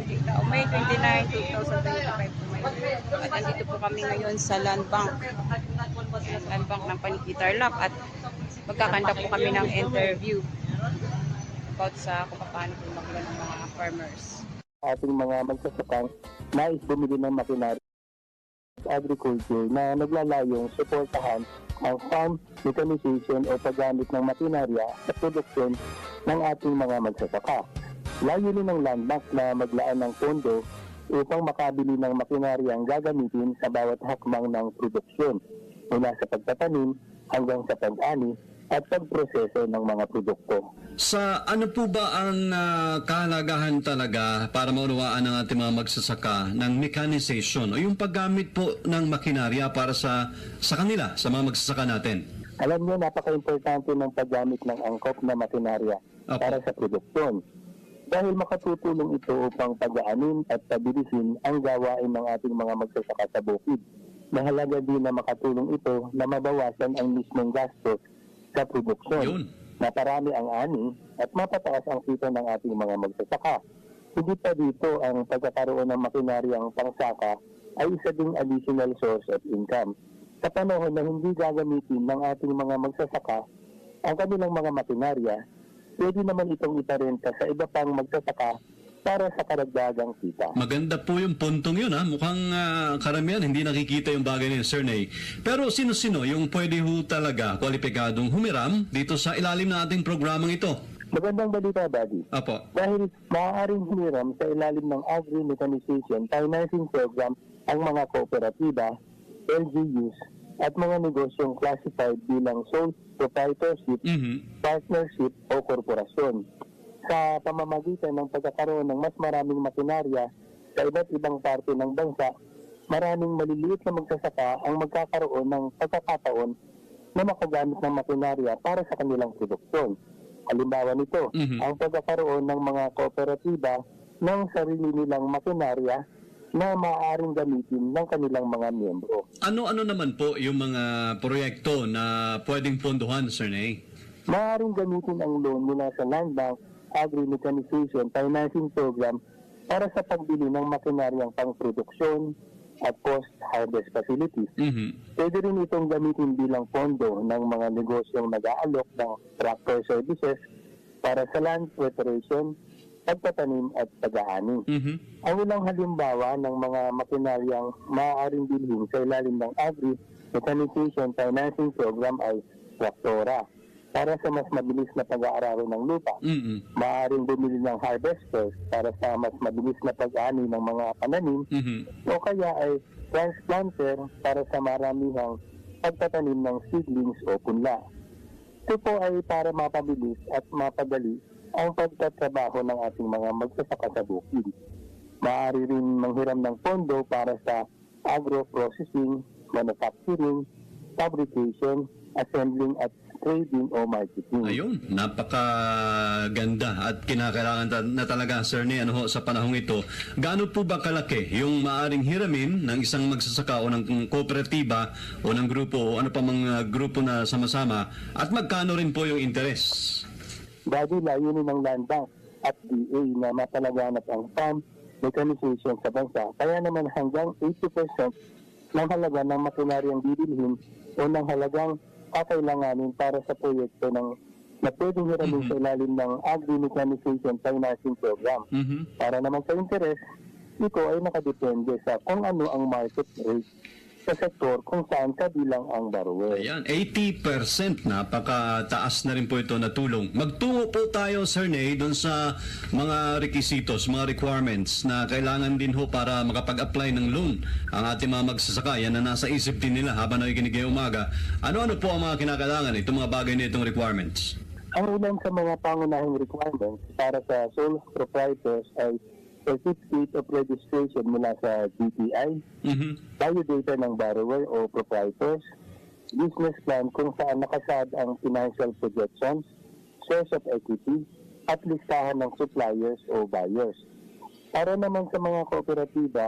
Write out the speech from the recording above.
May 29, 2025 po ngayon. At andito po kami ngayon sa Land Bank. Land Bank ng Paniki Tarlac at magkakanda po kami ng interview about sa kung paano po magla ng mga farmers. Ating mga magsasakang nais bumili ng makinarya agriculture na naglalayong suportahan ang farm mechanization o paggamit ng makinarya sa produksyon ng ating mga magsasaka. Layunin ng Land Bank na maglaan ng pondo upang makabili ng makinaryang gagamitin sa bawat hakbang ng produksyon, mula sa pagtatanim hanggang sa pag-ani at pagproseso ng mga produkto. Sa ano po ba ang kahalagahan talaga para maunawaan ng ating mga magsasaka ng mechanization o yung paggamit po ng makinarya para sa kanila, sa mga magsasaka natin? Alam niyo, napaka-importante ng paggamit ng angkop na makinarya para sa produksyon. Dahil makatutulong ito upang pag-aanin at pabilisin ang gawain ng ating mga magsasaka sa bukid. Mahalaga din na makatulong ito na mabawasan ang mismong gastos sa produksyon, maparami ang ani at mapataas ang kita ng ating mga magsasaka. Hindi pa dito, ang pagkakaroon ng makinaryang pangsaka ay isa ding additional source of income. Sa panahon na hindi gagamitin ng ating mga magsasaka ang kanilang mga makinarya, pwede naman itong iparenta sa iba pang magsasaka para sa karagdagang kita. Maganda po yung puntong yun, ha? Mukhang karamihan hindi nakikita yung bagay ni Sir Ney. Pero sino-sino yung pwede ho talaga kwalipikadong humiram dito sa ilalim ng ating programang ito? Magandang balita, Buddy. Apo. Dahil maaaring humiram sa ilalim ng Agri-Mechanization Financing Program ang mga kooperatiba, LGUs, at mga negosyong classified bilang sole proprietorship, partnership o korporasyon. Sa pamamagitan ng pagkakaroon ng mas maraming makinarya sa iba't ibang parte ng bansa, maraming maliliit na magsasaka ang magkakaroon ng pagkakataon na makagamit ng makinarya para sa kanilang produksyon. Halimbawa nito, ang pagkakaroon ng mga kooperatiba ng sarili nilang makinarya na maaaring gamitin ng kanilang mga miyembro. Ano-ano naman po yung mga proyekto na pwedeng pondohan, Sir Ney? Maaaring gamitin ang loan mula sa Land Bank Agri-Mechanization Financing Program para sa pagbili ng makinaryang pangproduksyon at post-harvest facilities. Pwede rin itong gamitin bilang pondo ng mga negosyong nag-aalok ng tractor services para sa land preparation, pagtatanim at pag-aani. Ang ilang halimbawa ng mga makinaryang maaaring bilhin sa ilalim ng Agri-Mechanization Financing Program ay traktora para sa mas mabilis na pag-aararo ng lupa. Maaaring bumili ng harvester para sa mas mabilis na pag-ani ng mga pananim, o kaya ay transplanter para sa maramihang pagtatanim ng seedlings o punla. Ito po ay para mapabilis at mapadali ang pagtatrabaho ng ating mga magsasaka sa bukid. Maaari rin manghiram ng pondo para sa agro-processing, manufacturing, fabrication, assembling at trading o marketing. Ayun, napakaganda at kinakailangan na talaga, Sir Ney, sa panahong ito. Gaano po ba kalaki yung maaring hiramin ng isang magsasaka o ng kooperatiba o ng grupo o ano pa mga grupo na sama-sama at magkano rin po yung interes? Dahil layunin ng Land Bank at DA na mapalaganap ang farm mechanization sa bansa, kaya naman hanggang 80% ng halaga ng makinaryang bibilhin o ng halagang kakailanganin para sa proyekto na pwedeng hiramin sa ilalim ng Agri-Mechanization Financing Program. Para naman sa interes, ito ay nakadepende sa kung ano ang market rate sa sektor kung saan kabilang ang borrower. Ayan, 80%, napakataas na rin po ito na tulong. Magtungo po tayo, Sir Ney, doon sa mga requisitos, mga requirements na kailangan din ho para makapag-apply ng loan ang ating mga magsasaka. Yan na nasa isip din nila habang nakikinig ngayong umaga. Ano-ano po ang mga kinakailangan, itong mga bagay na itong requirements? Ang ilan sa mga pangunahing requirements para sa sole proprietors ay certificate of registration mula sa DTI, biodata ng borrower o proprietors, business plan kung saan nakasad ang financial projections, source of equity, at listahan ng suppliers o buyers. Para naman sa mga kooperatiba,